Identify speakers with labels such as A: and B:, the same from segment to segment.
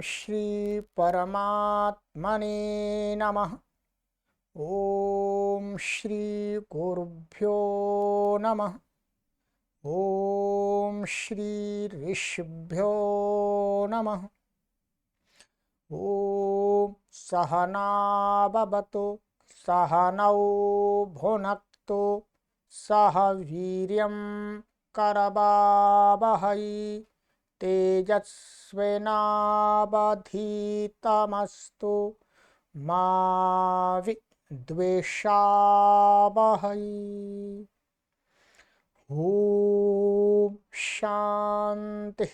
A: श्री परमात्मने नमः। ओम श्री गुरुभ्यो नमः। ओम श्री ऋषिभ्यो नमः। ओम सहना भवतु सहनौ भुनक्तु सह वीर्यं करवावहै तेजस्विनावधीतमस्तु मा विद्विषावहै। ओम शांति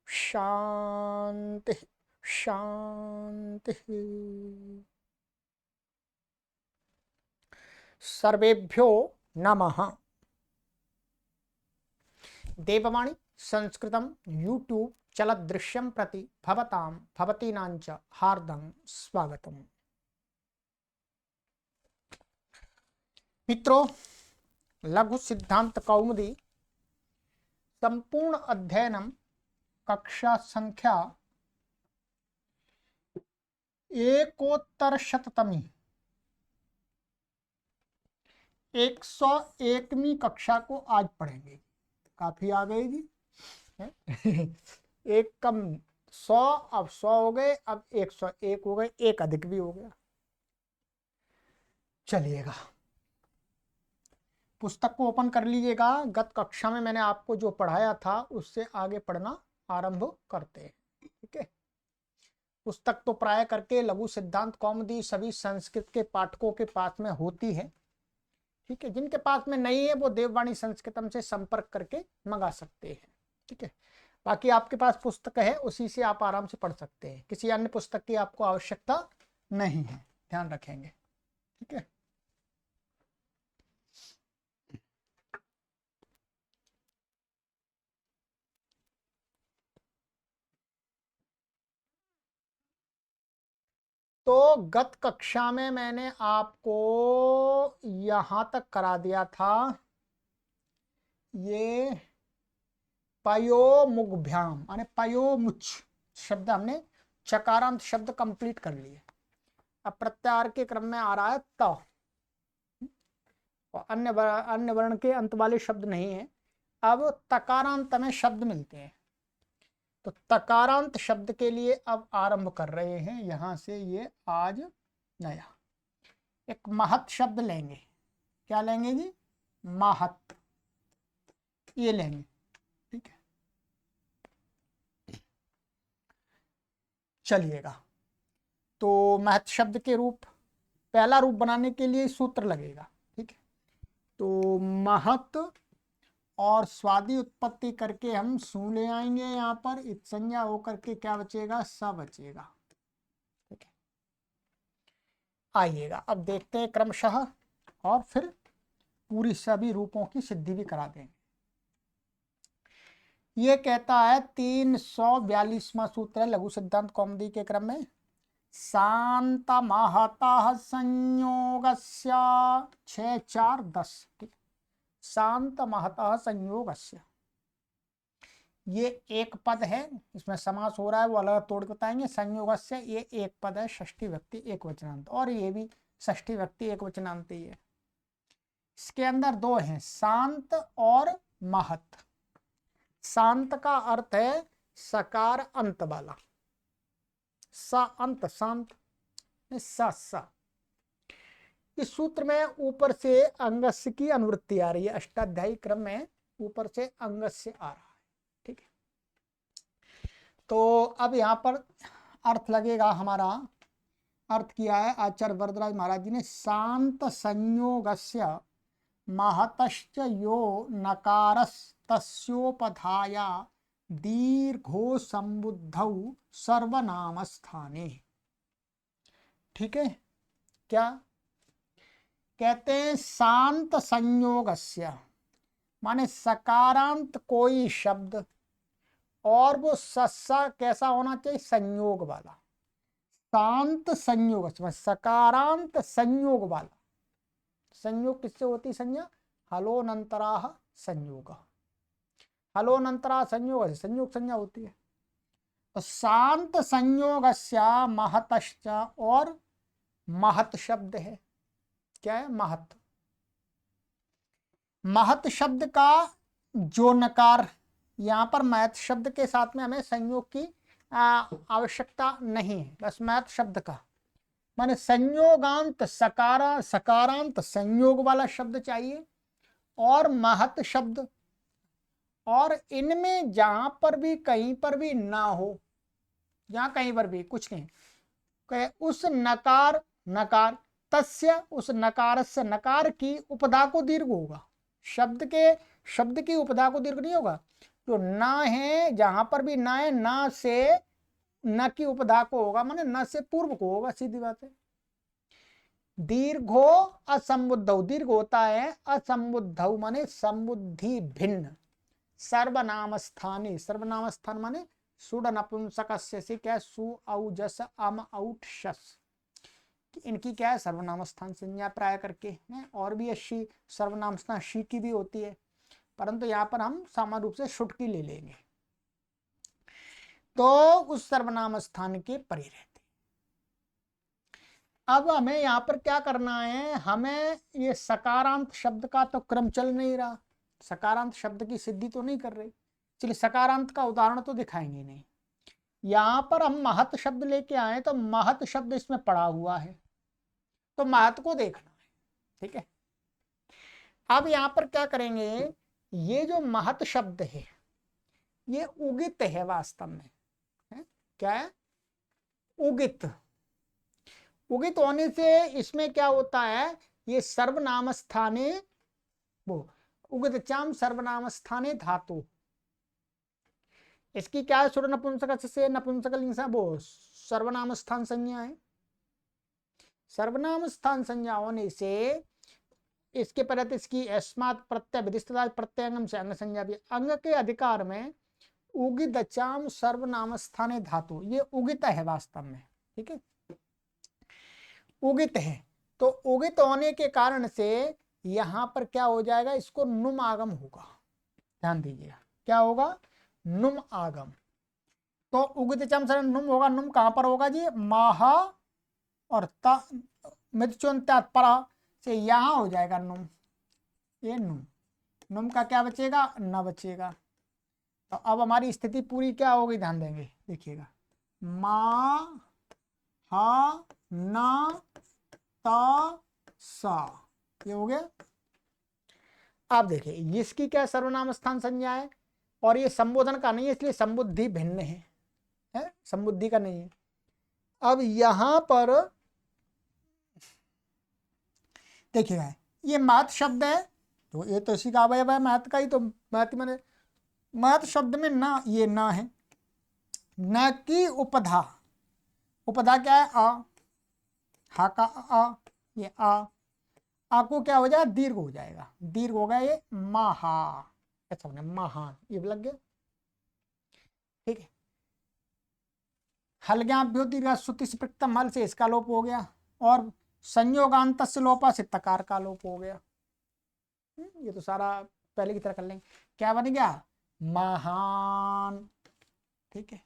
A: शांति शांति। सर्वेभ्यो नमः। देववाणी संस्कृतं यूट्यूब चलदृश्यं प्रति भवतां भवतीनांच हार्दं स्वागतम्। मित्रों, लघु सिद्धांत कौमुदी संपूर्ण अध्ययनम कक्षा संख्या एकोत्तरशततमी 101वीं कक्षा को आज पढ़ेंगे। काफी आ गई जी। एक कम 100, अब 100 हो गए, अब 101 हो गए, एक अधिक भी हो गया। चलिएगा, पुस्तक को ओपन कर लीजिएगा। गत कक्षा में मैंने आपको जो पढ़ाया था उससे आगे पढ़ना आरंभ करते हैं। ठीक है, पुस्तक तो प्राय करके लघु सिद्धांत कौमुदी सभी संस्कृत के पाठकों के पास में होती है। ठीक है, जिनके पास में नहीं है वो देववाणी संस्कृतम से संपर्क करके मंगा सकते हैं। ठीक है, बाकी आपके पास पुस्तक है, उसी से आप आराम से पढ़ सकते हैं। किसी अन्य पुस्तक की आपको आवश्यकता नहीं है, ध्यान रखेंगे। ठीक है, तो गत कक्षा में मैंने आपको यहां तक करा दिया था। ये पयोमुग्भ्याम माने पयोमुच शब्द हमने चकारांत शब्द कंप्लीट कर लिए। अब प्रत्याहार के क्रम में आ रहा है त, और अन्य वर्ण के अंत वाले शब्द नहीं है। अब तकारांत में शब्द मिलते हैं, तो तकारांत शब्द के लिए अब आरंभ कर रहे हैं यहां से। ये आज नया एक महत शब्द लेंगे। क्या लेंगे जी? महत, ये लेंगे। ठीक है, चलिएगा। तो महत शब्द के रूप, पहला रूप बनाने के लिए सूत्र लगेगा। ठीक है, तो महत और स्वादि उत्पत्ति करके हम सू ले आएंगे। यहाँ पर इत्संज्ञा होकर के क्या बचेगा? स बचेगा। ठीक है, आइएगा अब देखते हैं क्रमशः, और फिर पूरी सभी रूपों की सिद्धि भी करा देंगे। ये कहता है 342वां सूत्र है लघु सिद्धांत कौमुदी के क्रम में। शांत महतः संयोगस्य 6 4 10। ठीक, शांत महतः संयोगस्य, ये एक पद है, इसमें समास हो रहा है, वो अलग तोड़ के बताएंगे। संयोगस्य, ये एक पद है, षष्ठी व्यक्ति एक वचनांत, और ये भी षष्ठी व्यक्ति एक वचनांत ही है। इसके अंदर दो हैं, शांत और महत। शांत का अर्थ है सकार अंत वाला, सा अंत, शांत सा। इस सूत्र में ऊपर से अंगस्य की अनुवृत्ति आ रही है। अष्टाध्यायी क्रम में ऊपर से अंगस्य आ रहा है। ठीक है, तो अब यहाँ पर अर्थ लगेगा। हमारा अर्थ किया है आचार्य वरदराज महाराज जी ने। शांत संयोगस्य महतश्च यो नकारस्तस्योपधाया दीर्घो संबुद्धौ सर्वनाम स्थाने। ठीक है, क्या कहते हैं? शांत संयोगस्य माने सकारांत कोई शब्द, और वो सस्सा कैसा होना चाहिए? संयोग वाला। शांत संयोग, सकारांत संयोग वाला। संयोग किससे होती संज्ञा? हलोनंतराह संयोग, हलोनंतरा संयोग से संयोग संज्ञा होती है। तो शांत संयोगस्य महतश्च और महत शब्द है। क्या है? महत। महत शब्द का जो नकार, यहाँ पर महत शब्द के साथ में हमें संयोग की आवश्यकता नहीं है, बस महत शब्द का माने संयोगांत सकारांत संयोग वाला शब्द चाहिए और महत शब्द। और इनमें जहां पर भी कहीं पर भी ना हो, जहां कहीं पर भी कुछ नहीं, उस नकार तस्य, उस नकार से, नकार की उपधा को दीर्घ होगा। शब्द की उपधा को दीर्घ नहीं होगा। जो ना है, जहां पर भी ना है, ना से न की उपधा को होगा, माने न से पूर्व को होगा, सीधी बात है। दीर्घो असंबुद्धौ, दीर्घ होता है असंबुद्धौ माने संबुद्धि भिन्न। सर्वनाम स्थाने, सर्वनाम स्थान माने सुड नपुंसकस्य से क्या? सु औ जस अम औट शस, इनकी क्या है? सर्वनाम स्थान संज्ञा प्राय करके है। और भी अच्छी सर्वनाम स्थान शी की भी होती है, परंतु यहाँ पर हम सामान्य रूप से शुड की ले लेंगे। तो उस सर्वनाम स्थान के परे रहते। अब हमें यहाँ पर क्या करना है? हमें ये सकारांत शब्द का तो क्रम चल नहीं रहा, सकारांत शब्द की सिद्धि तो नहीं कर रही। चलिए सकारांत का उदाहरण तो दिखाएंगे नहीं। यहां पर हम महत शब्द लेके आए तो महत शब्द इसमें पड़ा हुआ है, तो महत को देखना है। ठीक है, अब यहां पर क्या करेंगे? ये जो महत शब्द है ये उगित है वास्तव में, है? क्या है? उगित। उगित होने से इसमें क्या होता है? ये सर्वनाम स्थाने, वो उगित चाम सर्वनाम स्थाने धातु, इसकी क्या है? सुर नपुंसक से नपुंसक लिंग से वो सर्वनाम स्थान संज्ञा है। सर्वनाम स्थान संज्ञा होने से इसके परत इसकी अस्मात् प्रत्यय विधिष्ठता प्रत्यंगम से अंग संज्ञा भी। अंग के अधिकार में उगित चाम सर्वनाम स्थाने धातु, ये उगित है वास्तव में। ठीक है, उगित है। तो उगित होने के कारण से यहां पर क्या हो जाएगा? इसको नुम आगम होगा। ध्यान दीजिएगा, क्या होगा? नुम आगम। तो उगित चम सर नुम होगा। नुम कहां पर होगा जी? महा और मृत्युंत्यात परा से यहां हो जाएगा नुम। ये नुम, नुम का क्या बचेगा? न बचेगा। तो अब हमारी स्थिति पूरी क्या होगी? ध्यान देंगे, देखिएगा। मा हा ना ता सा, ये हो गया। आप देखिए इसकी क्या सर्वनाम स्थान संज्ञा है और ये संबोधन का नहीं है, इसलिए संबुद्धि भिन्न है, संबुद्धि का नहीं है। अब यहां पर देखिएगा, ये महत शब्द है, तो ये तो इसी का अवयव है महत का ही। तो महत मैंने महत शब्द में ना, ये ना है। न की उपधा, उपधा क्या है? आ, हा का आ, ये आ को क्या हो जाएगा? दीर्घ हो जाएगा, दीर्घ होगा ये महा, ऐसा होना महान, ये लग गया। ठीक है, हलज्ञाभ्यो दीर्घ श्रुति से प्रथम हल से इसका लोप हो गया और संयोगांत से लोपा से तकार का लोप हो गया। ये तो सारा पहले की तरह कर लेंगे। क्या बन गया? महान। ठीक है,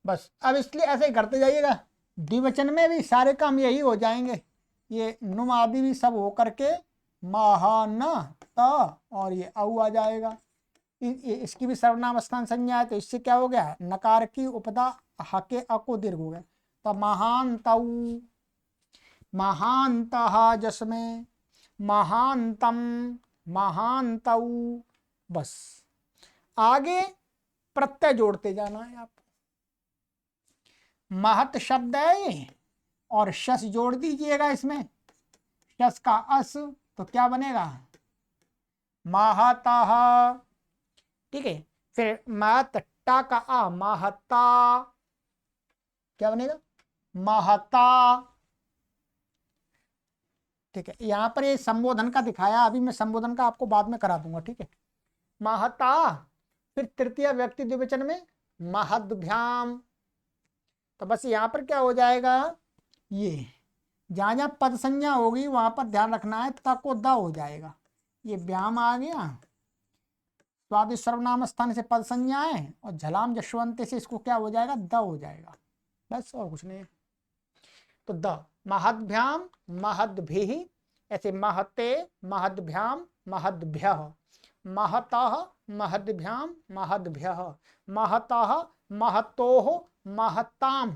A: बस अब इसलिए ऐसे ही करते जाइएगा, द्विवचन में भी सारे काम यही हो जाएंगे। ये नुम आदि भी सब हो करके महान त और ये औ आ जाएगा। इसकी भी सर्वनाम स्थान संज्ञा है, तो इससे क्या हो गया? नकार की उपदा हके अ को दीर्घ हो गया। तो महान तौ, महानतः जसमें, महानतम, महानतौ, बस आगे प्रत्यय जोड़ते जाना है आप। महत शब्द है और शस जोड़ दीजिएगा इसमें, शस का अस, तो क्या बनेगा? महतः। ठीक है, फिर महत टा का आ, महता, क्या बनेगा? महता। ठीक है, यहां पर ये संबोधन का दिखाया, अभी मैं संबोधन का आपको बाद में करा दूंगा। ठीक है, महता। फिर तृतीय व्यक्ति द्विवचन में महद्भ्याम। तो बस यहां पर क्या हो जाएगा? ये जहां जहां पद संज्ञा होगी वहां पर ध्यान रखना है, तक को द हो जाएगा। ये व्याम आ गया, स्वादि सर्वनाम स्थान से पद संज्ञा है और झलाम जशवंत से इसको क्या हो जाएगा, द हो जाएगा, बस और कुछ नहीं। तो द महद्भ्याम महद्भिः, ऐसे महते महद्भ्याम महद्भ्यः, महतः महद्भ्याम महद्भ्यः, महतः महतोः महताम,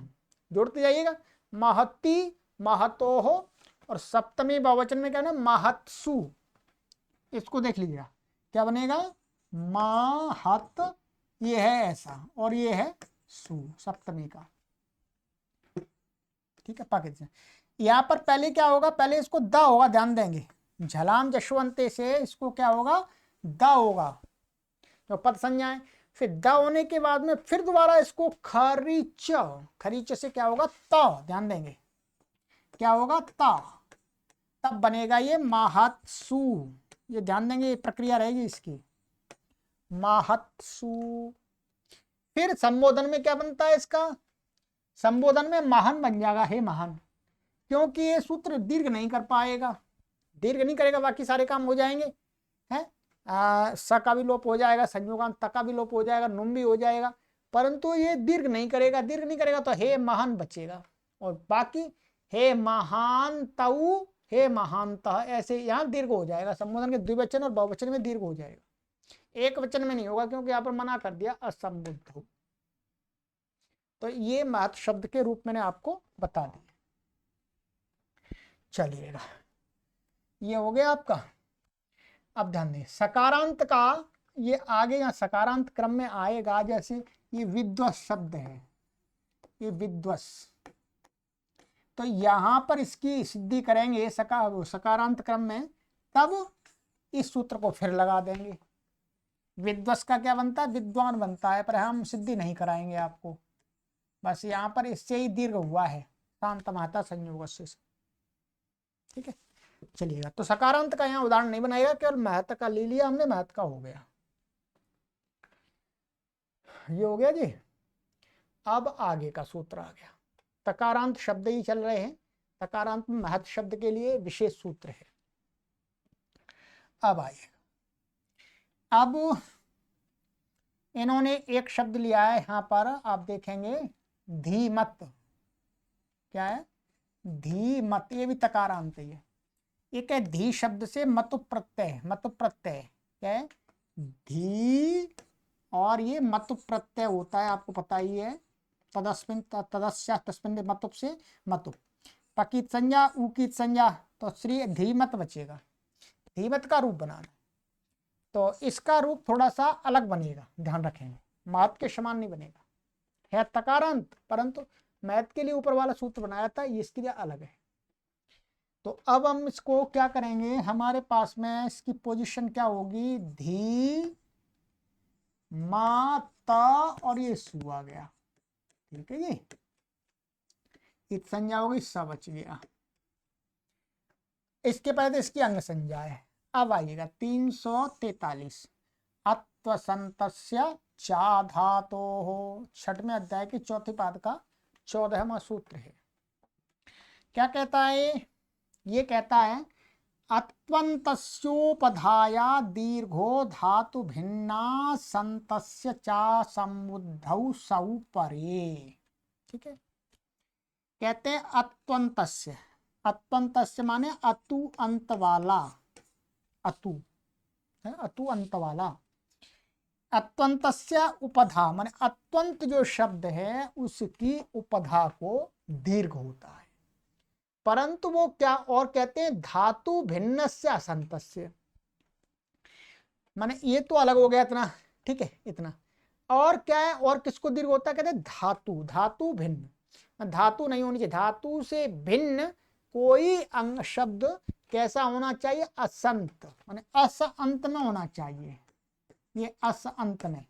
A: जोड़ते जाइएगा, महती महतोः, और सप्तमी बहुवचन में क्या है ना, महत्सु, इसको देख लीजिएगा क्या बनेगा, महत, ये है ऐसा और ये है सु सप्तमी का, ठीक है। पाकिस्तान यहाँ पर पहले क्या होगा, पहले इसको द होगा, ध्यान देंगे, झलाम जशवंते से इसको क्या होगा, द होगा, तो पद संज्ञा है। फिर द होने के बाद में फिर दोबारा इसको खरीच, खरीच से क्या होगा, त, ध्यान देंगे क्या होगा, त, तब बनेगा ये महत्सु, ये ध्यान देंगे, ये प्रक्रिया रहेगी इसकी, महत्सु। फिर संबोधन में क्या बनता है इसका, संबोधन में महान बन जाएगा, हे महान, क्योंकि ये सूत्र दीर्घ नहीं कर पाएगा, दीर्घ नहीं करेगा बाकी सारे काम हो जाएंगे, हैं, स का भी लोप हो जाएगा, संयोगांत त का भी लोप हो जाएगा, नुम भी हो जाएगा, परंतु ये दीर्घ नहीं करेगा, दीर्घ नहीं करेगा तो हे महान बचेगा, और बाकी हे महान तऊ, हे महानतः, ऐसे यहाँ दीर्घ हो जाएगा, संबोधन के द्विवचन और बहुवचन में दीर्घ हो जाएगा, एक वचन में नहीं होगा, क्योंकि यहाँ पर मना कर दिया असंबुद्ध। तो ये महत् शब्द के रूप मैंने आपको बता दिया। चलिएगा, ये हो गया आपका। अब ध्यान दें, सकारांत का ये आगे यहाँ सकारांत क्रम में आएगा, जैसे ये विद्वस शब्द है, ये विद्वस, तो यहां पर इसकी सिद्धि करेंगे सकारांत क्रम में, तब इस सूत्र को फिर लगा देंगे। विद्वस का क्या बनता है, विद्वान बनता है, पर हम सिद्धि नहीं कराएंगे आपको, बस यहाँ पर इससे ही दीर्घ हुआ है, शांत महता संयोग से, ठीक है। चलिएगा, तो सकारांत का यहाँ उदाहरण नहीं बनाएगा, केवल महत का ले लिया हमने, महत का हो गया, ये हो गया जी। अब आगे का सूत्र आ गया, तकारांत शब्द ही चल रहे हैं, तकारांत में महत शब्द के लिए विशेष सूत्र है। अब आइए, अब इन्होंने एक शब्द लिया है यहाँ पर, आप देखेंगे धीमत, क्या है, धीमत, ये भी तकारांत है। एक है धी शब्द से मतु प्रत्यय, मतु प्रत्यय क्या है, धी, और ये मतु प्रत्यय होता है, आपको पता ही है, तदस्मिन तदस्या तस्मिन मतुप से मतुप, पकीत संज्ञा उकीत संज्ञा, तो श्री धीमत बचेगा, धीमत का रूप बनाना, तो इसका रूप थोड़ा सा अलग बनेगा, ध्यान रखेंगे, महत के समान नहीं बनेगा, है तकारांत, परंतु महत के लिए ऊपर वाला सूत्र बनाया था, ये इसके लिए अलग है। तो अब हम इसको क्या करेंगे, हमारे पास में इसकी पोजीशन क्या होगी, धी मा ता और ये सु आ गया, ठीक है जी, इत संज्ञा होगी, सा बच गया, इसके पहले तो इसकी अंग संज्ञा है। अब आइएगा 343, अत्वसंतस्य चा धातो हो, छठवें अध्याय के चौथे पाद का 14वां सूत्र है। क्या कहता है, ये कहता है अत्वन्तस्योपधाया दीर्घो धातु भिन्ना संतस्य चा संबुद्धौ सौ परे, ठीक है। कहते हैं अत्वन्तस्य, अत्वन्तस्य माने अतु अंत वाला, अतु है, अतु अंत वाला, अत्वन्तस्य उपधा माने अत्वंत जो शब्द है उसकी उपधा को दीर्घ होता है, परंतु वो क्या और कहते हैं धातु भिन्नस्य असंतस्य, माने ये तो अलग हो गया इतना, ठीक है, इतना, और क्या है, और किसको दीर्घ होता है, कहते हैं धातु, धातु भिन्न, धातु नहीं होनी चाहिए, धातु से भिन्न कोई अंग शब्द कैसा होना चाहिए, असंत, माने अस अंत में होना चाहिए, ये अस अंत में,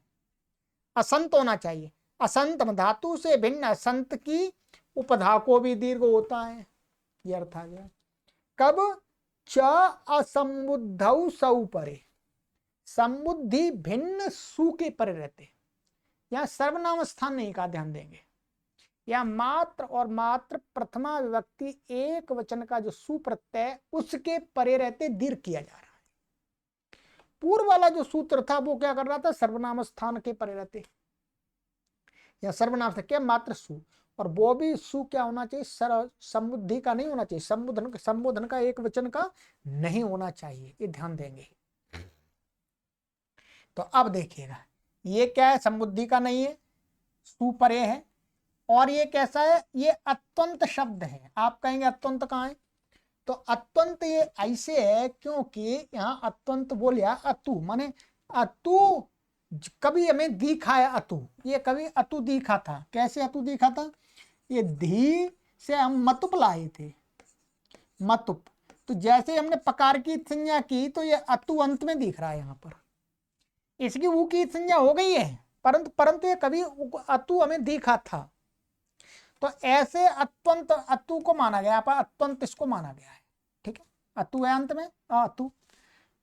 A: असंत होना चाहिए, असंत में धातु से भिन्न असंत की उपधा को भी दीर्घ होता है, ये अर्थ आ गया। कब, च असंबुद्धौ सौ परे, संबुद्धि भिन्न सु के परे रहते, यहाँ सर्वनाम स्थान नहीं का ध्यान देंगे, या मात्र और मात्र प्रथमा विभक्ति एक वचन का जो सु प्रत्यय उसके परे रहते दीर्घ किया जा रहा है, पूर्व वाला जो सूत्र था वो क्या कर रहा था, सर्वनाम स्थान के परे रहते या सर्वनाम से क्या मात्र सु, और वो भी सु क्या होना चाहिए, समुद्धि का नहीं होना चाहिए, संबोधन का एक वचन का नहीं होना चाहिए, ये ध्यान देंगे। तो अब देखिएगा ये क्या है, समुद्धि का नहीं है, सु परे है, और ये कैसा है, ये अत्यंत शब्द है। आप कहेंगे अत्यंत कहाँ है, तो अत्यंत ये ऐसे है क्योंकि यहाँ अत्यंत बोलिया अतु, माने अतु कभी हमें दिखा है, अतु ये कभी अतु दिखा था। कैसे अतु दिखा था, ये धी से हम मतुप लाए थे, मतुप, तो जैसे हमने पकार की संज्ञा की तो ये अतु अंत में दिख रहा है यहाँ पर, इसकी ऊ की संज्ञा हो गई है, परंतु परंतु ये कभी अतु हमें दिखा था। तो ऐसे अत्यंत अतु को माना गया, पर अत्यंत इसको माना गया है, ठीक है, अतु है अंत में अतु,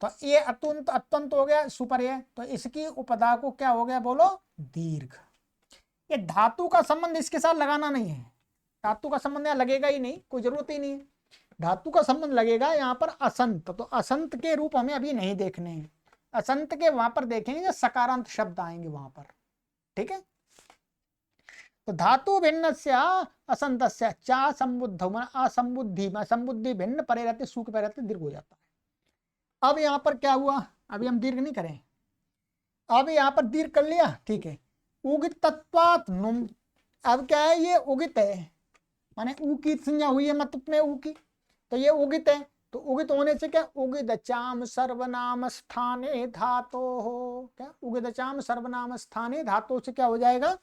A: तो ये अत्यंत अत्यंत हो गया सुपर ये, तो इसकी उपदा को क्या हो गया बोलो, दीर्घ। ये धातु का संबंध इसके साथ लगाना नहीं है, धातु का संबंध यहाँ लगेगा ही नहीं, कोई जरूरत ही नहीं है। धातु का संबंध लगेगा यहाँ पर असंत, तो असंत के रूप हमें अभी नहीं देखने हैं, असंत के वहां पर देखेंगे जब सकारांत शब्द आएंगे वहां पर, ठीक है। तो धातु भिन्न से असंत से चा संबुद्ध असंबुद्धि में संबुद्धि भिन्न परे रहते, सुख परे रहते, दीर्घ हो जाता है। अब यहाँ पर क्या हुआ, अभी हम दीर्घ नहीं करें, अब यहाँ पर दीर्घ कर लिया, ठीक है। उगित तत्वात नुम, अब क्या है, ये उगित है, माने ऊ की संज्ञा हुई है मतलब में ऊ की, तो ये उगित है, तो उगित होने से क्या, उगित चाम सर्वनाम स्थाने धातो हो, क्या उगित चाम सर्वनाम स्थाने धातो से क्या हो जाएगा,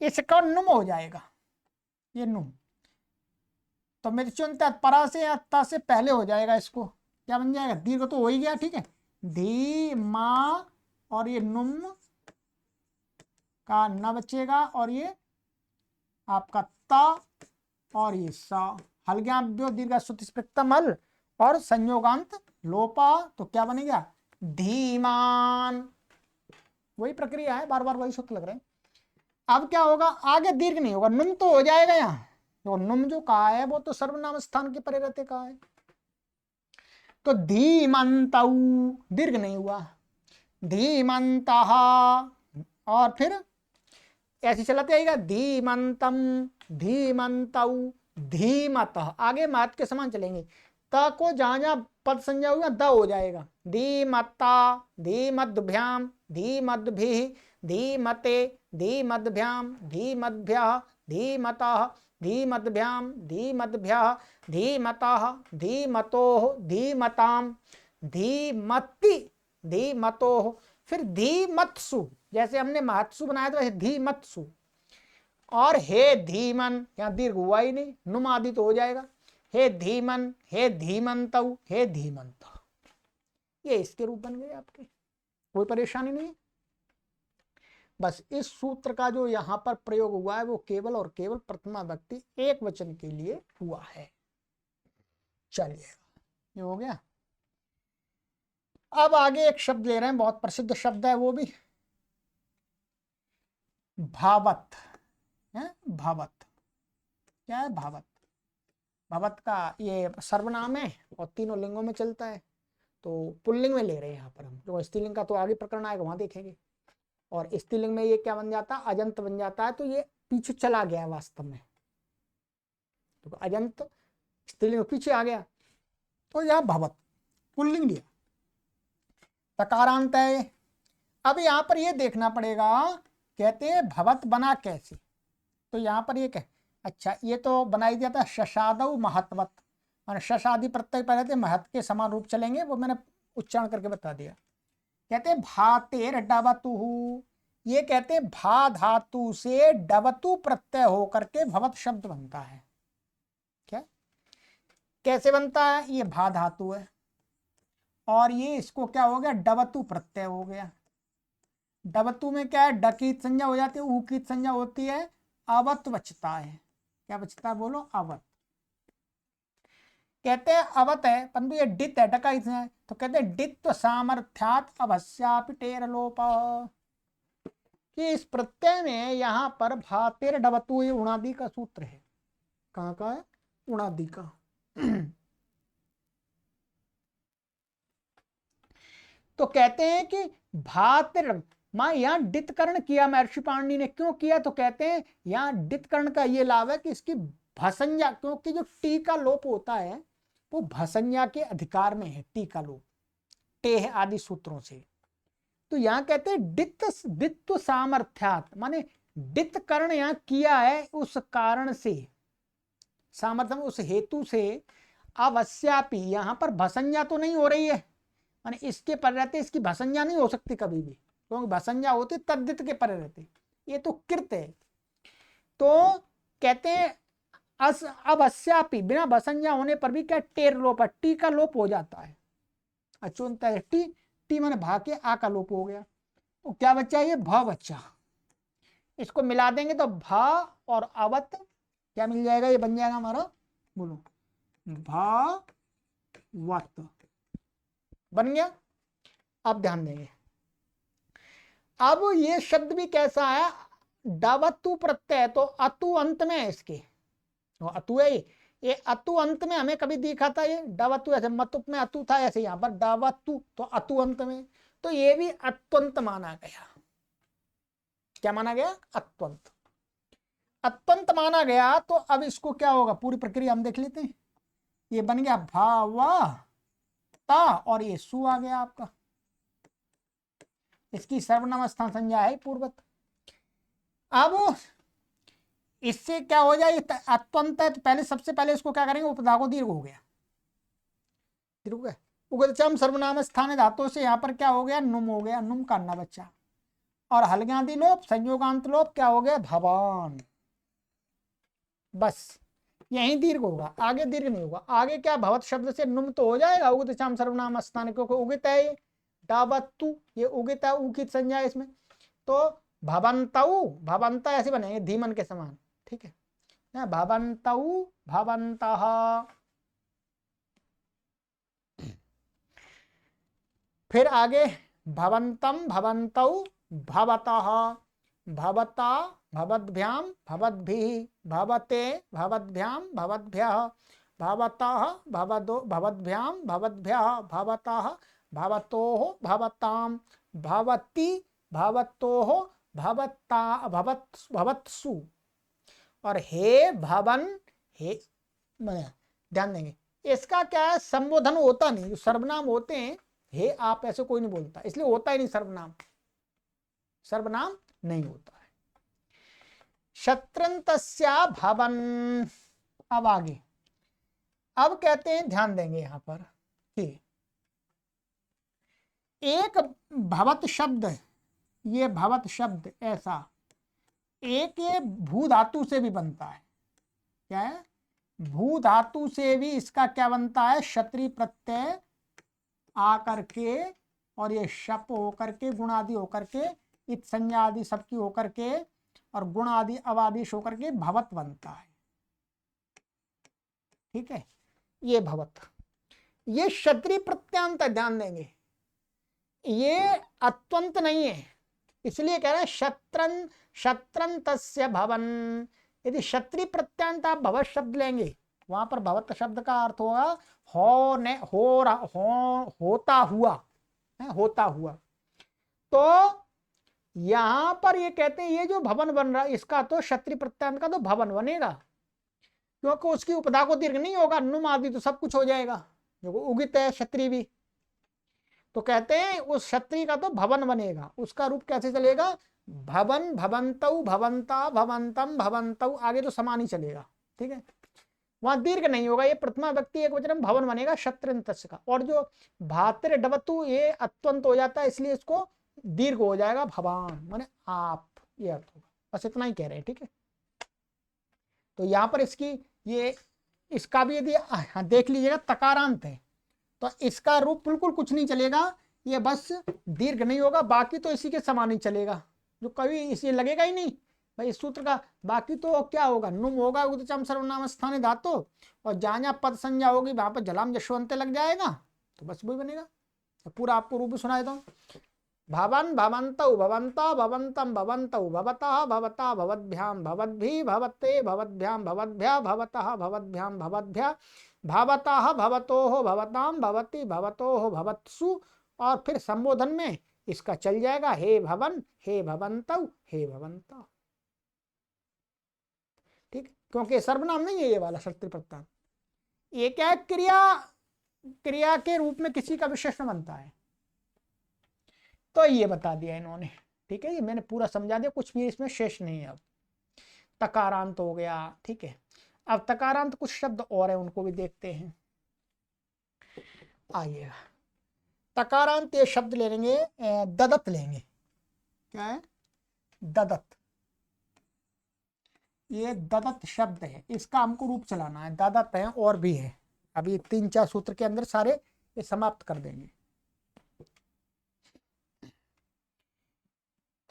A: इसका नुम हो जाएगा, ये नुम, तो मृत्युंत परा से अत्ता से पहले हो जाएगा, इसको क्या बन जाएगा, दीर्घ तो हो ही गया, ठीक है, धी मा और ये नुम का न बचेगा, और ये आपका ता और ये सा, हल्ग्याभ्यो दीर्घ सुतिस्पृक्तम हल और संयोगांत लोपा, तो क्या बनेगा, धीमान, वही प्रक्रिया है, बार बार वही सूत्र लग रहे हैं। अब क्या होगा, आगे दीर्घ नहीं होगा, नुम तो हो जाएगा यहाँ, तो नुम जो कहा है वो तो सर्वनाम स्थान के परे रहते कहा है, तो धीमंतऊ दीर्घ नहीं हुआ, धीमंतः, और फिर ऐसे चलाते आएगा, धीमंतम धीमंतऊ धीमतः, आगे मात के समान चलेंगे, त को जहां जहां पद संज्ञा हुआ द हो जाएगा, धीमता धीमद्भ्याम धीमद्भिः धीमते धीमद्भ्याम धीमद्भ्यः धीमतः धीमद्भ्याम धीमद्भ्यः धीमतः धीमतोः धीमताम धीमति धीमतोः, फिर धीमत्सु, जैसे हमने महत्सु बनाया था वैसे धीमत्सु, और हे धीमन, यहाँ दीर्घ हुआ ही नहीं, नुम आदि तो हो जाएगा, हे धीमन हे धीमंतऊ हे धीमंत, ये इसके रूप बन गए आपके, कोई परेशानी नहीं। बस इस सूत्र का जो यहाँ पर प्रयोग हुआ है वो केवल और केवल प्रथमा व्यक्ति एक वचन के लिए हुआ है। चलिए ये हो गया। अब आगे एक शब्द ले रहे हैं, बहुत प्रसिद्ध शब्द है वो भी, भावत है, भावत क्या है, भावत, भावत का ये सर्वनाम है और तीनों लिंगों में चलता है, तो पुल्लिंग में ले रहे हैं यहाँ पर हम, जो स्त्रीलिंग का तो आगे प्रकरण आएगा वहां देखेंगे, और स्त्रीलिंग में ये क्या बन जाता है, अजंत बन जाता है, तो ये पीछे चला गया है वास्तव में, तो अजंत स्त्रीलिंग पीछे आ गया, तो यह भवत पुल्लिंग लिया, तकारांत है। अब यहाँ पर ये देखना पड़ेगा, कहते हैं भवत बना कैसे, तो यहाँ पर ये क्या, अच्छा ये तो बनाई दिया था शशादौ महत्वत, और शशादि प्रत्यय पहले थे महत के समान रूप चलेंगे, वो मैंने उच्चारण करके बता दिया। कहते हैं भातेर डवतु, ये कहते हैं भा धातु से डवतु प्रत्यय होकर के भवत शब्द बनता है। क्या कैसे बनता है, ये भा धातु है और ये इसको क्या हो गया, डवतु प्रत्यय हो गया। डवतु में क्या है, डकीत संज्ञा हो जाती है, ऊकीत संज्ञा होती है, अवत बचता है, क्या बचता है बोलो, अवत। कहते हैं अवत है परंतु ये डित है, डकाइत है, तो कहते हैं डित्व सामर्थ्यात अभस्यापि टेर लोप, कि इस प्रत्यय में यहाँ पर भातेर डवतु ये उणादि का सूत्र है। कहाँ का है, उणादि का। तो कहते हैं कि भातिर मां यहाँ डितकरण किया महर्षि पाणिनि ने, क्यों किया? तो कहते हैं यहाँ डितकरण का ये लाभ है कि इसकी भसंज्ञा, क्योंकि जो टी का लोप होता है वो भसंज्ञा के अधिकार में है, टी का लोप टेह आदि सूत्रों से। तो यहाँ कहते हैं दित्व सामर्थ्यात, माने डितकरण यहाँ किया है उस कारण से, सामर्थ्य उस हेतु से, अवश्यापि यहाँ पर भसंज्ञा तो नहीं हो रही है, माने इसके पर रहते इसकी भसंज्ञा नहीं हो सकती कभी भी, क्योंकि भसंज्ञा होती तद्धित के पर रहते, ये तो कृत है। तो कहते हैं अवश्यापि बिना भसंज्ञा होने पर भी क्या टेर लोप, टी का लोप हो जाता है, अचुंत टी, टी माने भा के आ का लोप हो गया, तो क्या बच्चा? ये भ बच्चा। इसको मिला देंगे तो भा और अवत क्या मिल जाएगा? ये बन जाएगा हमारा, बोलो, भावत बन गया। अब ध्यान देंगे, अब ये शब्द भी कैसा है? डावत्तु प्रत्यय, तो अतु अंत में है इसके, तो अतु है ये अतु अंत में हमें कभी दिखा था ये डावत्तु, ऐसे मतुप में अतु था, ऐसे यहाँ पर डावत्तु, तो अतु अंत में, तो ये भी अत्वंत माना गया। क्या माना गया? अत्वंत, अत्वंत माना गया। तो अब इसको क्या होगा, पूरी प्रक्रिया हम देख लेते हैं। ये बन गया भावता और ये सु आ गया आपका, इसकी सर्वनाम स्थान संज्ञा है पूर्वत। अब इससे क्या हो जाए, अत्वंत है तो पहले सबसे पहले इसको क्या करेंगे, उपधा को दीर्घ हो गया, दीर्घ है उगतचम सर्वनाम स्थान धातु से यहाँ पर क्या हो गया, नुम हो गया, नुम करना बच्चा, और हलगांति लोप संयोगांत लोप क्या हो गया, भवान। बस यही दीर्घ होगा, आगे दीर्घ नहीं होगा। आगे क्या, भवत शब्द से नुम तो हो जाएगा, उगतचम सर्वनाम स्थान, क्योंकि उगित है ये डावत्तु, ये उगित है, ऊ की संज्ञा है इसमें, तो भवंतऊ, भवंता ऐसे बनेंगे धीमन के समान, ठीक है, भवंतऊ भवंतः। फिर आगे भवंतम भवंतौ भवतः, भवता भवद्भ्याम भवद्भिः, भवते भवद्भ्याम भवद्भ्यः, भवतः भवदो भवद्भ्याम भवद्भ्यः, भवतः भवतोः भवताम, भवति भवतोः भवता भवत्सु, और हे भवन हे, ध्यान देंगे इसका क्या है, संबोधन होता नहीं, जो सर्वनाम होते हैं हे आप ऐसे कोई नहीं बोलता, इसलिए होता ही नहीं सर्वनाम, सर्वनाम नहीं होता है। शत्रंतस्या भवन, अब आगे, अब कहते हैं, ध्यान देंगे यहां पर कि एक भवत शब्द, ये भवत शब्द ऐसा एक ये भू धातु से भी बनता है, क्या है, भू धातु से भी इसका क्या बनता है, क्षत्रिय प्रत्यय आकर के, और ये शप होकर के, गुण आदि होकर के, इत संज्ञा आदि सबकी होकर के, और गुण आदि अवादिश होकर के भवत बनता है, ठीक है, ये भवत, ये क्षत्रिय प्रत्यांत, ध्यान देंगे ये अत्वंत नहीं है, इसलिए कह रहे हैं शत्रंतस्य भवन। यदि क्षत्रिय प्रत्यांत आप भवत शब्द लेंगे, वहां पर भवत शब्द का अर्थ होगा होता हुआ, होता हुआ। तो यहां पर ये कहते हैं ये जो भवन बन रहा है इसका तो क्षत्रिय प्रत्यांत का तो भवन बनेगा, क्योंकि उसकी उपधा को दीर्घ नहीं होगा, नुम आदि तो सब कुछ हो जाएगा, जो उगित है क्षत्रिय भी, तो कहते हैं उस क्षत्रिय का तो भवन बनेगा। उसका रूप कैसे चलेगा, भवन भवंतौ भवंता भवंतम भवंतौ, आगे तो समान ही चलेगा, ठीक है, वहां दीर्घ नहीं होगा, ये प्रथमा व्यक्ति एक वचन भवन बनेगा शत्रंतस्य का। और जो भात्र डवतु ये अत्वंत हो जाता है, इसलिए इसको दीर्घ हो जाएगा, भवान माने आप, ये अर्थ होगा। बस इतना ही कह रहे हैं, ठीक है। तो यहाँ पर इसकी ये इसका भी यदि देख लीजिएगा तकारांत है, तो इसका रूप बिल्कुल कुछ नहीं चलेगा, ये बस दीर्घ नहीं होगा, बाकी तो इसी के समान ही चलेगा, जो कभी इसे लगेगा ही नहीं भाई इस सूत्र का। बाकी तो क्या होगा, नुम होगा उदचम सर्वनाम स्थाने धातु, और जहाँ जहाँ पद संज्ञा होगी वहां पर जलाम जशवंत लग जाएगा, तो बस वही बनेगा। तो पूरा आपको रूप सुनाए दो, भवन भवन्तौ भवन्ता भवन्तम भवन्तौ भवतः भवता भवद्भ्याम भवद्भिः भवते भवद्भ्याम भवद्भ्या भवतः भवद्भ्याम भवद्भ्या भवतः भवतोः भवताम भवति भवतोः भवत्सु, और फिर संबोधन में इसका चल जाएगा हे भवन, हे भवन्तौ, हे भवन्तः। ठीक, क्योंकि सर्वनाम नहीं है ये वाला शत्रु प्रत्यय। ये क्या है, क्रिया के रूप में किसी का विशेषण बनता है। तो ये बता दिया इन्होंने। ठीक है, ये मैंने पूरा समझा दिया, कुछ भी इसमें शेष नहीं है। अब तकारांत हो गया। ठीक है, अब तकारांत कुछ शब्द और है, उनको भी देखते हैं। आइएगा, तकारांत ये शब्द ले लेंगे, ददत लेंगे। क्या है, ददत। ये ददत शब्द है, इसका हमको रूप चलाना है। ददत है और भी है, अभी 3-4 सूत्र के अंदर सारे ये समाप्त कर देंगे।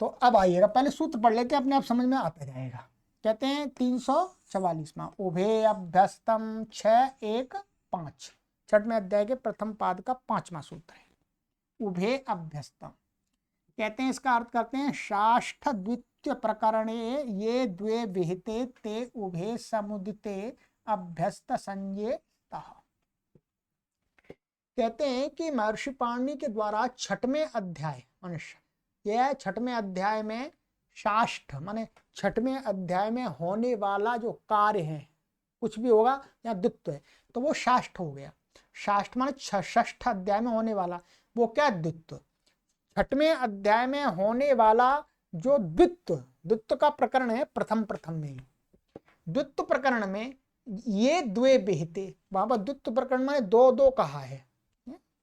A: तो अब आइएगा, पहले सूत्र पढ़ लेते हैं, अपने आप समझ में आता जाएगा। कहते हैं 344वां, उभे अभ्यस्तम 6-1-5, 6वें अध्याय के प्रथम पाद का 5वां सूत्र है, उभे अभ्यस्तम। कहते हैं इसका अर्थ करते हैं, शाष्ठ द्वितीय प्रकरणे ये द्वे विहिते ते उभे समुदिते अभ्यस्त संज्ञेतः। कहते हैं कि महर्षि पाणिनि के द्वारा 6वें अध्याय, यह 6वें अध्याय में शाष्ठ माने 6वें अध्याय में होने वाला जो कार्य है, कुछ भी होगा या द्वित्व है तो वो शाष्ठ हो गया। शाष्ठ माने षष्ठ अध्याय में होने वाला, वो क्या, द्वित्व। 6वें अध्याय में होने वाला जो द्वित्व का प्रकरण है, प्रथम में ही द्वित्व प्रकरण में ये द्वे विहिते, वहां पर द्वित्व प्रकरण में 2-2 कहा है,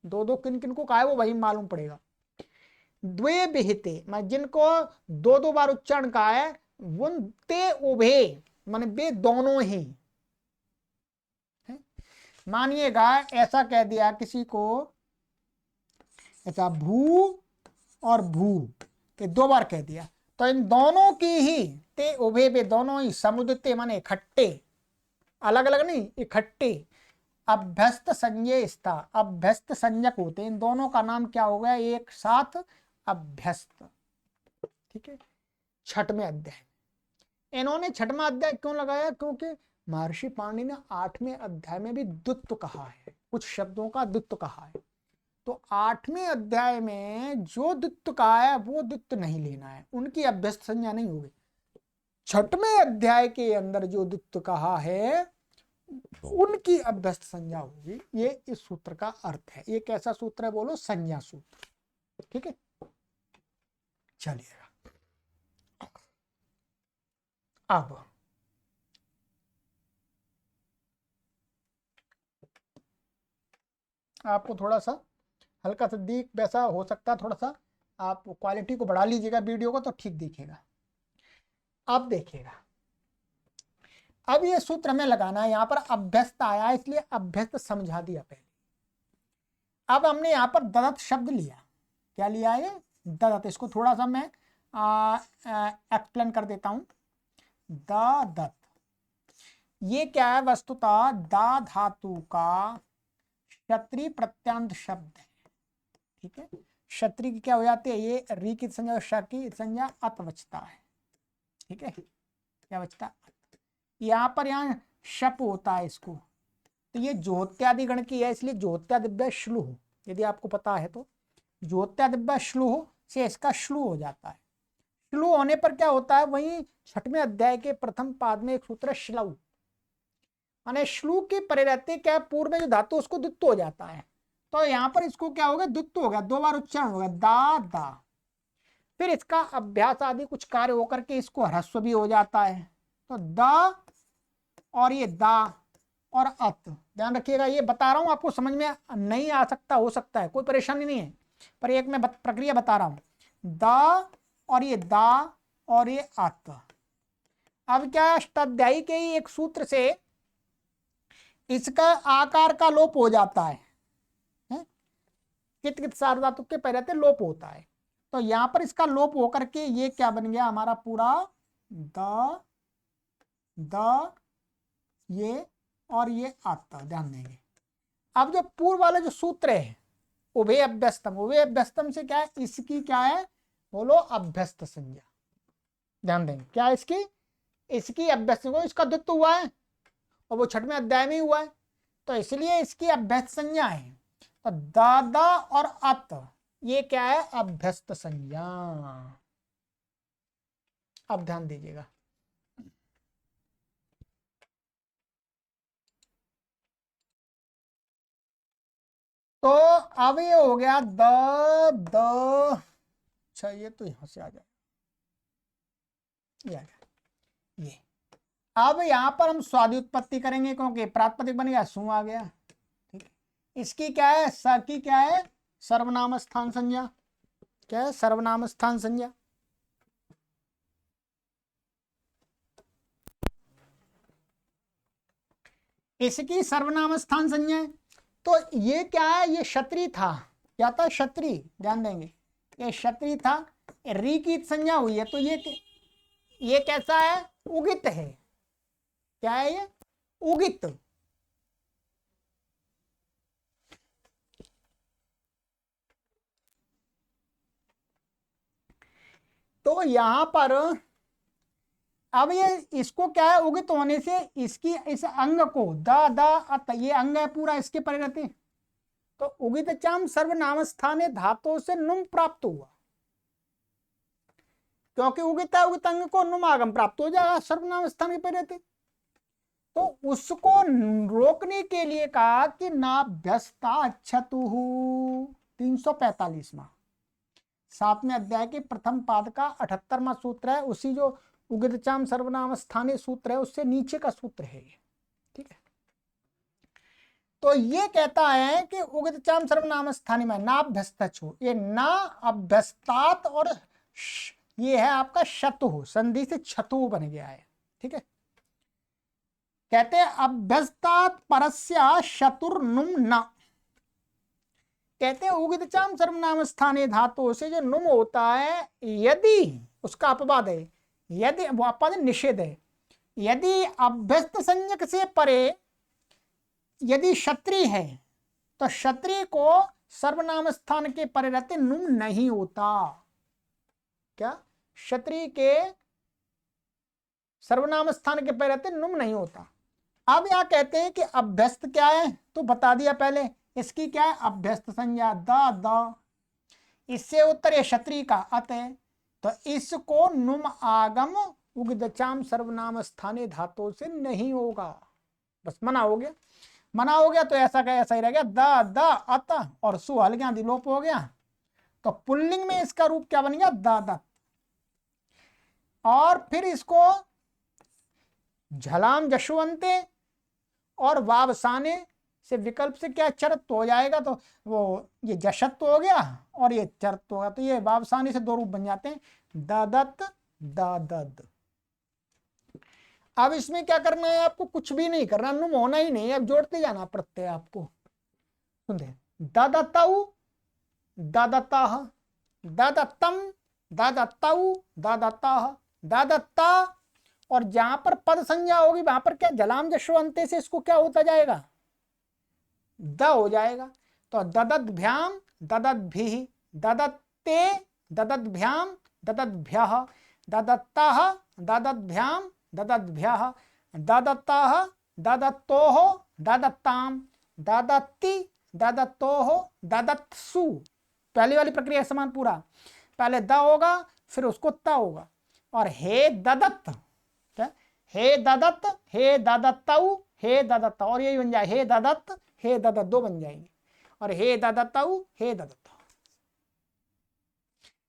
A: 2-2 किन किन को कहा है वो वही मालूम पड़ेगा। द्वे विहिते मैं जिनको 2-2 बार उच्चारण कहा है, उन ते उभे माने वे दोनों ही। मानिएगा ऐसा कह दिया किसी को, ऐसा भू और भू ये 2 बार कह दिया, तो इन दोनों की ही ते उभे, वे दोनों ही समुदिते माने इकट्ठे, अलग अलग नहीं, इकट्ठे। अभ्यस्त संज्ञेस्ता, अभ्यस्त संज्ञक होते हैं, इन दोनों का नाम क्या हो गया, एक साथ अभ्यस्त। ठीक है, 6वें अध्याय। इन्होंने 6वां अध्याय क्यों लगाया, क्योंकि महर्षि पाणिनि ने 8वें अध्याय में भी द्वित्व कहा है, कुछ शब्दों का द्वित्व कहा है। तो 8वें अध्याय में जो द्वित्व कहा है वो द्वित्व नहीं लेना है, उनकी अभ्यस्त संज्ञा नहीं होगी। 6वें अध्याय के अंदर जो द्वित्व कहा है उनकी अभ्यस्त संज्ञा होगी। ये इस सूत्र का अर्थ है। ये कैसा सूत्र है बोलो, संज्ञा सूत्र। ठीक है, चलिएगा अब आपको थोड़ा सा हल्का सा दिख वैसा हो सकता है, थोड़ा सा आप क्वालिटी को बढ़ा लीजिएगा वीडियो को तो ठीक दिखेगा। अब देखिएगा, अब ये सूत्र हमें लगाना है, यहाँ पर अभ्यस्त आया इसलिए अभ्यस्त समझा दिया पहले। अब हमने यहाँ पर ददत शब्द लिया, क्या लिया है, ददत। इसको थोड़ा सा मैं एक्सप्लेन कर देता हूं। ददत ये क्या है, वस्तुतः दा धातु का क्षत्रिय प्रत्यांत शब्द है। ठीक है, क्षत्रिय की क्या हो जाती है, ये री की संज्ञा श की संज्ञा अत बचता है। ठीक है, क्या बचता, यहाँ पर यहाँ शप होता है इसको, तो ये ज्योत्यादि गण की है, इसलिए ज्योत्यादिव्य श्लुह, यदि आपको पता है तो ज्योत्यादिव्य श्लुह से इसका श्लू हो जाता है। श्लू होने पर क्या होता है, वही 6वें अध्याय के प्रथम पाद में एक सूत्र श्लऊ, माने श्लू के परे रहते क्या पूर्व में जो धातु उसको द्वित्व हो जाता है, तो यहाँ पर इसको क्या होगा, द्वित्व हो गया, 2 बार उच्चारण होगा, दा दा। फिर इसका अभ्यास आदि कुछ कार्य होकर के इसको ह्रस्व भी हो जाता है, तो दा और ये दा और अत, ध्यान रखिएगा। ये बता रहा हूं आपको, समझ में नहीं आ सकता, हो सकता है, कोई परेशानी नहीं है, पर एक मैं प्रक्रिया बता रहा हूं। दा और ये दा और ये अत। अब क्या, अष्टाध्यायी के ही एक सूत्र से इसका आकार का लोप हो जाता है, कित कित सार्वधातु के पहले लोप होता है, तो यहां पर इसका लोप होकर के ये क्या बन गया हमारा पूरा द ये और ये आता, ध्यान देंगे। अब जो पूर्व वाला जो सूत्र है उभय अभ्यस्तम, उभय अभ्यस्तम से क्या है, इसकी क्या है बोलो, अभ्यस्त संज्ञा। ध्यान देंगे, क्या इसकी अभ्यस्त, इसका द्वित्व हुआ है और वो 6वें अध्याय में ही हुआ है, तो इसलिए इसकी अभ्यस्त संज्ञा है। तो दादा और अत ये क्या है? अभ्यस्त संज्ञा। अब ध्यान दीजिएगा, तो अब ये हो गया द। अच्छा ये तो यहां से आ जाए, ये आ जाए ये। अब यहां पर हम स्वादि उत्पत्ति करेंगे क्योंकि प्रातिपदिक बन गया, सु आ गया। ठीक है, इसकी क्या है? स की क्या है? सर्वनाम स्थान संज्ञा। क्या है? सर्वनाम स्थान संज्ञा। इसकी सर्वनाम स्थान संज्ञा है। तो ये क्या है? ये क्षत्रिय था। क्या था? क्षत्रिय। ध्यान देंगे, ये क्षत्रिय था। री की संज्ञा हुई है, तो ये कैसा है? उगित है। क्या है ये? उगित। तो यहां पर अब ये इसको क्या है? उगित होने से इसकी इस अंग को द अत, ये अंग है पूरा, इसके परिणति। तो उगित चाम सर्वनाम स्थाने धातु से नुम प्राप्त हुआ, क्योंकि उगित है, उगित अंग को नुम आगम प्राप्त हो जाएगा सर्वनाम स्थान की परिणति। तो उसको रोकने के लिए कहा कि नाभ्यस्ता अच्छतु। 345वां 7वें अध्याय के प्रथम पाद का 78वां सूत्र है, उसी जो उगितचाम सर्वनाम स्थानीय सूत्र है उससे नीचे का सूत्र है ये। ठीक है, तो ये कहता है कि उगितचाम सर्वनाम स्थानीय में नाभ्यस्त छो, ये ना अभ्यस्तात और ये है आपका शतु, संधि से छतु बन गया है। ठीक है, कहते हैं अभ्यस्तात परस्य शतुर्नुम न। कहते हैं उगितचाम सर्वनाम स्थानीय धातु से जो नुम होता है, यदि उसका अपवाद है, यदि वो अपवाद निषेध है, यदि अभ्यस्त संज्ञक से परे यदि क्षत्रिय है तो क्षत्रिय को सर्वनाम स्थान के परे रहते नुम नहीं होता। क्या? क्षत्रिय के सर्वनाम स्थान के परे रहते नुम नहीं होता। अब यहां कहते हैं कि अभ्यस्त क्या है, तो बता दिया पहले, इसकी क्या है? अभ्यस्त संज्ञा द। इससे उत्तर ये क्षत्रिय का अत है, तो इसको नुम आगम उगदचाम सर्वनाम स्थानीय धातु से नहीं होगा। बस मना हो गया। मना हो गया तो ऐसा का ऐसा ही रह गया, द अत और सु हल गया, दिलोप हो गया। तो पुल्लिंग में इसका रूप क्या बन गया? द। और फिर इसको झलाम जशवंते और वावसाने से विकल्प से क्या चरत्व हो जाएगा, तो वो ये जशत्व हो गया और ये चरत्व होगा, तो ये वावसाने से दो रूप बन जाते हैं, ददत दादद। अब इसमें क्या करना है आपको? कुछ भी नहीं करना, नुम होना ही नहीं है, अब जोड़ते जाना प्रत्यय आपको। सुनते, दादत्ताऊ दादत्ताह, दादत्तम दादत्ताऊ दादत्ताह, दादत्ता। और जहां पर पद संज्ञा होगी वहां पर क्या जलाम जशवंते से इसको क्या होता जाएगा? द हो जाएगा। तो ददद्भ्याम ददद्भिः, ददत्ते ददद्भ्याम ददद्भ्यः, ददत्ताः ददद्भ्याम ददद्भ्यः, ददत्ताः ददत्तोः ददत्ताम, ददत्ति ददत्तोः ददत्सु। पहली वाली प्रक्रिया समान पूरा, पहले द होगा फिर उसको त होगा, और हे ददत्त, क्या? हे ददत्त, हे ददत्तऊ, हे ददत्त, और यही बन जाए हे ददत्त हे ददत्त, दो बन जाएंगे, और हे ददत्तऊ हे ददत्त।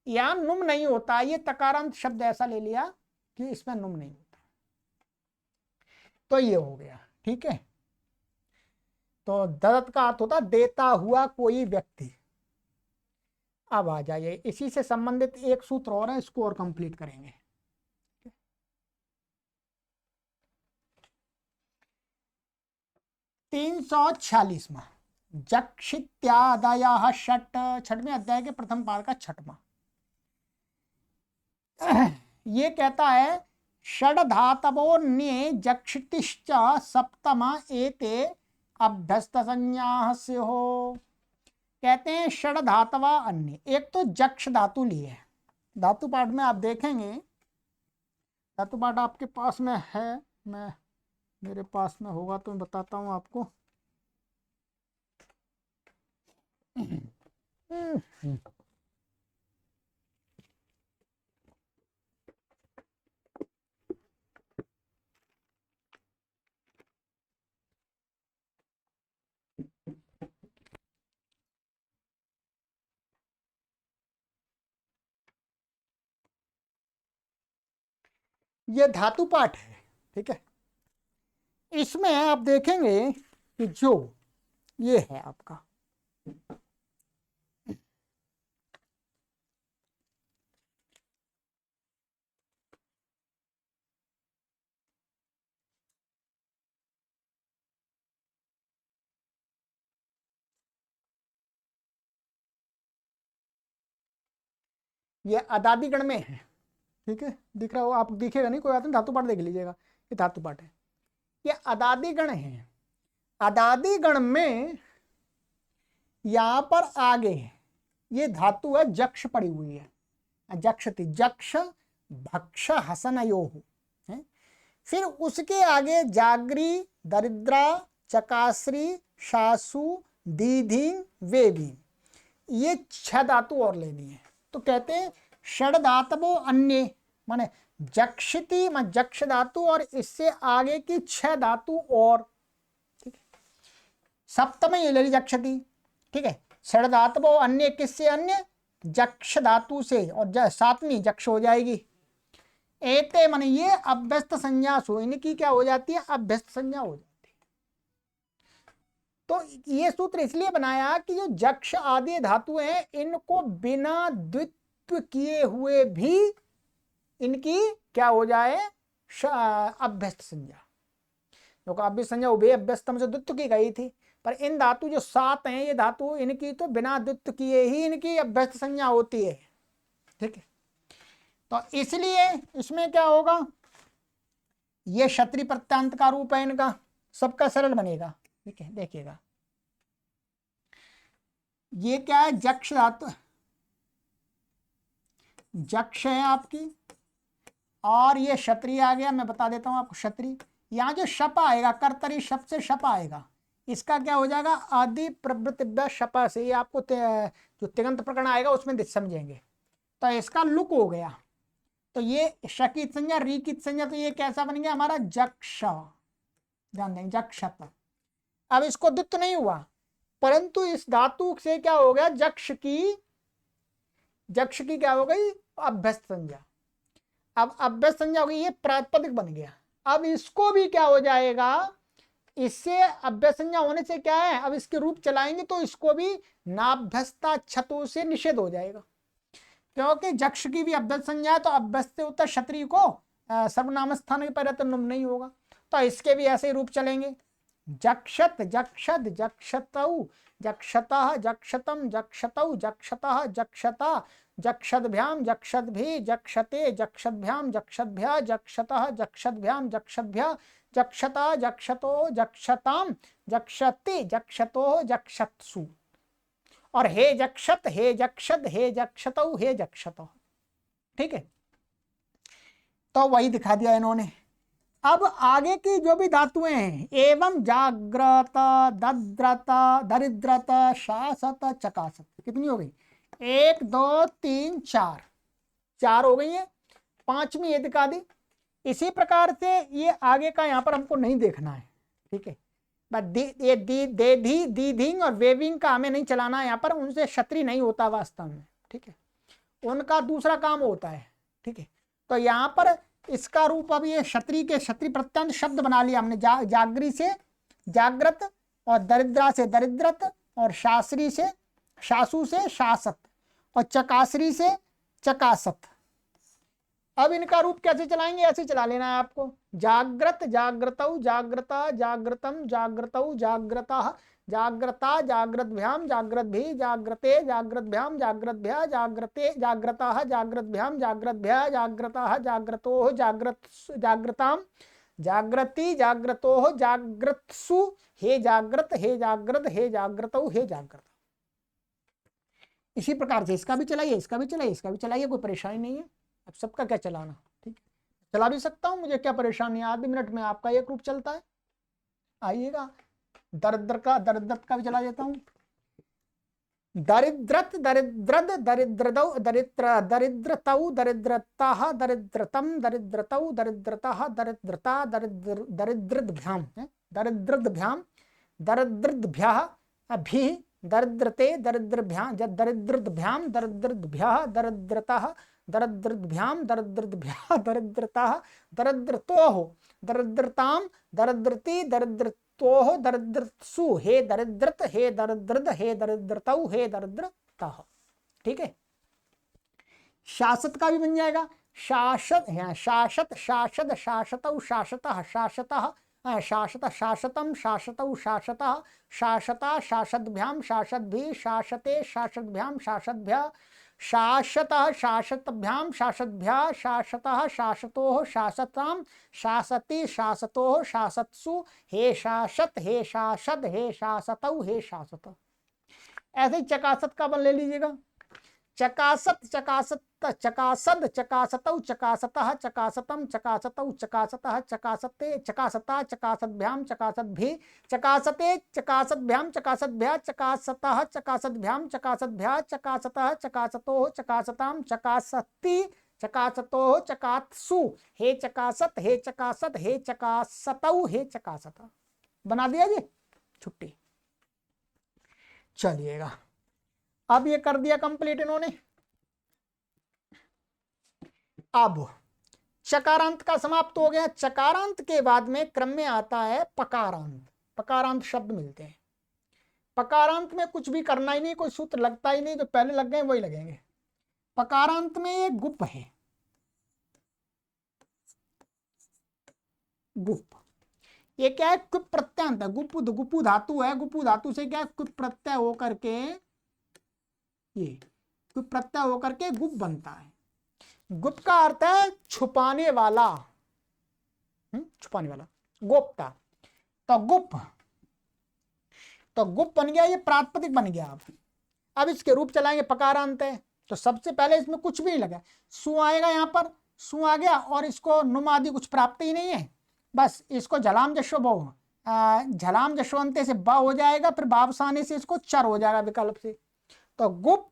A: यहां नुम नहीं होता, ये तकारांत शब्द ऐसा ले लिया कि इसमें नुम नहीं होता, तो ये हो गया। ठीक है, तो ददत्त का अर्थ होता देता हुआ कोई व्यक्ति। अब आ जाइए, इसी से संबंधित एक सूत्र और है, इसको और कंप्लीट करेंगे। 346वां जक्षित्यादयः षट, छठवें अध्याय के प्रथम पाद का छठवां। ये कहता है षड धातवोन्ये जक्षितिश्च सप्तमा एते अभ्यस्त संज्ञा से हो। कहते हैं षड धातवा अन्य, एक तो जक्ष धातु लिए है, धातु पाठ में आप देखेंगे, धातु पाठ आपके पास में है, मैं मेरे पास में होगा तो मैं बताता हूं आपको। ये धातु पाठ है, ठीक है। इसमें आप देखेंगे कि जो ये है आपका ये अदादी गण में है, ठीक है। दिख रहा हो आप, दिखेगा नहीं कोई बात नहीं, धातु पाठ देख लीजिएगा, ये धातु पाठ है। ये अदादी गण है। अदादी गण में यहां पर आगे ये धातु है जक्ष पड़ी हुई है, जक्षति, जक्ष भक्ष हसनयोः है। फिर उसके आगे जागरी, दरिद्रा, चकाश्री, शासु, दीधी, वेवी, ये 6 धातु और लेनी है। तो कहते हैं षड धातवो अन्य, माने जक्षति में जक्ष धातु और इससे आगे की 6 धातु और, ठीक है। सप्तम ये ले ली जक्षति, ठीक है। षड धातवो अन्य, किससे अन्य? जक्ष धातु से, और 7वीं जक्ष हो जाएगी। एते माने ये अभ्यस्त संज्ञा सु, इनकी क्या हो जाती है? अभ्यस्त संज्ञा हो जाती है। तो ये सूत्र इसलिए बनाया कि जो जक्ष आदि धातु हैं इनको बिना द्वित्व किए हुए भी इनकी क्या हो जाए? अभ्यस्त संज्ञा। क्योंकि अभ्यस्त संज्ञा उभय अभ्यस्तम से द्वित्व की गई थी, पर इन धातु जो 7 हैं ये धातु, इनकी तो बिना द्वित्व किए ही इनकी अभ्यस्त संज्ञा होती है, ठीक है। तो इसलिए इसमें क्या होगा? ये क्षत्रि प्रत्यांत का रूप है इनका, सबका सरल बनेगा, ठीक है। देखिएगा ये क्या है? जक्ष धातु, जक्ष है आपकी, और ये क्षत्रि आ गया। मैं बता देता हूं आपको क्षत्रि। यहां जो शप आएगा, कर्तरी शप से शप आएगा, इसका क्या हो जाएगा? आदि प्रवृत्तिभ्य शपा से। ये आपको जो तिगंत प्रकरण आएगा उसमें समझेंगे। तो इसका लुक हो गया। तो ये शकित संज्ञा, रीकित संज्ञा, तो ये कैसा बन गया हमारा? जक्ष। ध्यान देंगे जक्षत। अब इसको द्वित्व नहीं हुआ, परंतु इस धातु से क्या हो गया? जक्ष की क्या हो गई? अभ्यस्त संज्ञा। अब अभ्यस्त संज्ञा हो गई, ये प्रातिपदिक बन गया। अब इसको भी क्या हो जाएगा? इससे अभ्यस्त संज्ञा होने से क्या है? अब इसके रूप चलाएंगे तो इसको भी नाभ्यस्ता छतों से निषेध हो जाएगा, क्योंकि जक्ष की भी अभ्यस्त संज्ञा है। तो अभ्यस्त से उत्तर क्षत्रिय को सर्वनाम स्थान के पहले तो नहीं होगा, तो इसके भी ऐसे ही रूप चलेंगे। जक्षत, जक्षद, जक्षतौ, जक्षतः, जक्षतम, जक्षतौ, जक्षतः, जक्षता, जक्षद्भ्याम, जक्षद्भि, जक्षते, जक्षद्भ्याम, जक्षद्भ्या, जक्षतः, जक्षद्भ्याम, जक्षद्भ्या, जक्षता, जक्षतो, जक्षताम, जक्षति, जक्षतो, जक्षत्सु, और हे जक्षत, हे जक्षद, हे जक्षतौ, हे जक्षतो, ठीक है। तो वही दिखा दिया इन्होंने। अब आगे की जो भी धातुएं हैं, एवं, जाग्रत, दद्रत, दरिद्रत, शासत, चकासत, कितनी हो गई? 1 2 3 4 हो गई है। 5वीं एदिकादि। इसी प्रकार से ये आगे का यहाँ पर हमको नहीं देखना है, ठीक है। ये देधी, दीधिंग और वेविंग का हमें नहीं चलाना है यहाँ पर, उनसे क्षत्रिय नहीं होता वास्तव में, ठीक है। उनका दूसरा काम होता है, ठीक है। तो यहाँ पर इसका रूप अब ये क्षत्रिय के क्षत्रिय प्रत्यंत शब्द बना लिया हमने। जागरी से जागृत, और दरिद्रा से दरिद्रत, और शास्त्री से शासु से शासत, और चकासरी से चकासत। अब इनका रूप कैसे चलाएंगे? ऐसे चला लेना है आपको। जागृत, जागृतौ, जागृता, जागृतम, जागृतौ, जागृता, जागृता, जागृतभ्याम, जागृतभि, जागृते, जागृतभ्याम, जागृतभ्या, जागृते, जागृता, जागृतभ्याम, जागृतभ्या, जागृता, जागृतो, जागृताम, जागृति, जागृतो, जागृत्सु, हे जागृत, हे जागृत, हे जागृतौ, हे जागृत। इसी प्रकार से इसका भी चलाइए, इसका भी चलाइए, इसका भी चलाइए, कोई परेशानी नहीं है। अब सबका क्या चलाना, ठीक है। चला भी सकता हूं, मुझे क्या परेशानी है। आधे मिनट में आपका एक रूप चलता है। आइएगा, दरिद्र का, दरिद्रत का भी चला देता हूं। दरिद्रत, दरिद्रद, दरिद्रदौ, दरिद्रतौ, दरिद्रताः, दरिद्रतम, दरिद्रतौ, दरिद्रताः, दरिद्रता, दरिद्रद्भ्याम, दरिद्रद्भ्याम, दरिद्रद्भ्यः, अभि, दरिद्रते, दरिद्रभ्याम, दरिद्रद्भ्याम, दरिद्रद्भ्यः, दरिद्रतः, दरिद्रभ्याम दरिद्रभ्या दरिद्रता दरिद्रतोः दरिद्रताम दरिद्रति दरिद्रतोः दरिद्रसु हे दरिद्रत हे दरिद्रद हे दरिद्रतौ हे दरिद्रतः। ठीक है, शासत का भी बन जाएगा शासत, यहाँ शासत शासद शासतौ शासतः शासतः शासत शासतम शासतौ शासतः शासता शासद्भ्याम शासद्भि शासते शासद्भ्याम शासद्भ्य शासतः शासतभ्याम शासद्भ्या शासतः शासतोः शासताम शासति शासतोः शासत्सु हे शासत हे शासद हे शासतौ हे शासत। ऐसे ही चकासत का बन ले लीजिएगा चकासत चकासत चकासद चकासतौ चकासतः चकासतम चकासतौ चकासतः चकासते चकासता चकासद्भ्याम चकासद्भि चकासते चकासद्भ्याम चकासद्भ्या चकासतः चकासद्भ्याम चकासद्भ्या चकासतः चकासतोः चकासताम चकासति चकासतोः चकात्सु हे चकासत हे चकासत हे चकासतौ हे चकासत। बना दिया जी, छुट्टी। चलिएगा, अब ये कर दिया कंप्लीट इन्होंने। अब चकारांत का समाप्त हो गया। चकारांत के बाद में क्रम में आता है पकारांत। पकारांत शब्द मिलते हैं। पकारांत में कुछ भी करना ही नहीं, कोई सूत्र लगता ही नहीं, जो पहले लग गए वही लगेंगे। पकारांत में ये गुप है, गुप। ये क्या है, कुप प्रत्यंत है। गुपु धातु है, गुपु धातु से क्या है, कुप प्रत्यय होकर के ये कुप प्रत्यय होकर के गुप बनता है। गुप का अर्थ है छुपाने वाला, छुपाने वाला, गोप्ता। तो गुप बन गया, ये प्रातिपदिक बन गया। अब इसके रूप चलाएंगे पकारांत है, तो सबसे पहले इसमें कुछ भी नहीं लगा, सु आएगा, यहाँ पर सु आ गया और इसको नुम आदि कुछ प्राप्त ही नहीं है। बस इसको झलाम जश्व बहु झलाम जशवंते से ब हो जाएगा, फिर बाबसाने से इसको चर हो जाएगा विकल्प से। तो गुप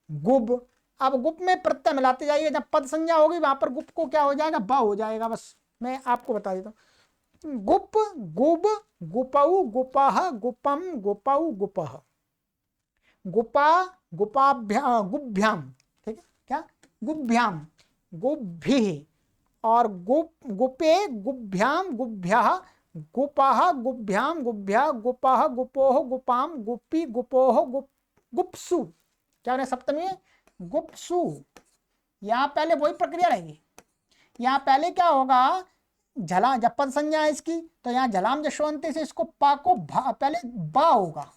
A: गुब। अब गुप में प्रत्यय मिलाते जाइए, जब पद संज्ञा होगी वहां पर गुप को क्या हो जाएगा, ब हो जाएगा। बस मैं आपको बता देता हूँ, गुप गुब गुपऊ गुपह गुपम गुपऊ गुपह गुपा गुपाभ्याम गुभ्याम। ठीक है, क्या गुभ्याम गुभ्भि और गुप गुपे गुभ्याम गुभ्यः गुपः गुभ्याम गुभ्या गुपः गुपोह गुपाम गुप्पी गुपोह गुप्सु। क्या है सप्तमी है, गुप्सु। यहाँ पहले वही प्रक्रिया रहेगी। यहाँ पहले क्या होगा, झला, जब पद संज्ञा है इसकी, तो यहाँ झलाम जशवंती से इसको पा को पहले बा होगा,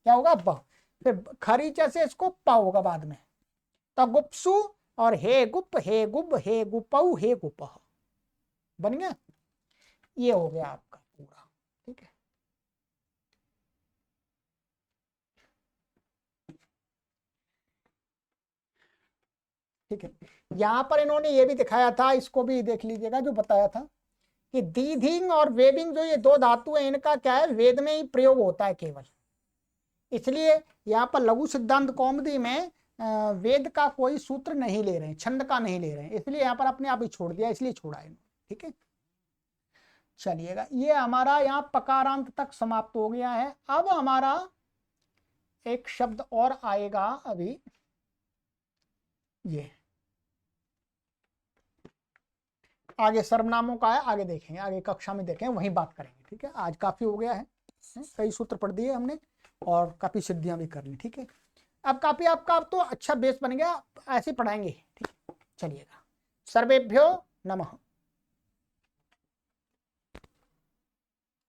A: क्या होगा, ब। फिर खरीचा से इसको पा होगा बाद में। तो गुप्सु और हे गुप हे गुब हे गुपऊ हे गुपह बन गया। ये हो गया आपका पूरा। ठीक है, ठीक है। यहां पर इन्होंने ये भी दिखाया था, इसको भी देख लीजिएगा, जो बताया था कि दीधिंग और वेबिंग, जो ये दो धातु है, इनका क्या है, वेद में ही प्रयोग होता है केवल। इसलिए यहाँ पर लघु सिद्धांत कौमुदी में वेद का कोई सूत्र नहीं ले रहे हैं, छंद का नहीं ले रहे हैं, इसलिए यहाँ पर अपने आप ही छोड़ दिया, इसलिए छोड़ा है। ठीक है, चलिएगा, ये हमारा यहाँ पकारांत तक समाप्त हो गया है। अब हमारा एक शब्द और आएगा अभी, ये आगे सर्वनामों का है, आगे देखेंगे, आगे कक्षा में देखेंगे, वहीं बात करेंगे। ठीक है, आज काफी हो गया है, कई सूत्र पढ़ दिए हमने और काफी सिद्धियां भी कर ली। ठीक है, अब काफी आपका अब तो अच्छा बेस बन गया, ऐसे पढ़ाएंगे। ठीक है, चलिएगा, सर्वेभ्यो नमः।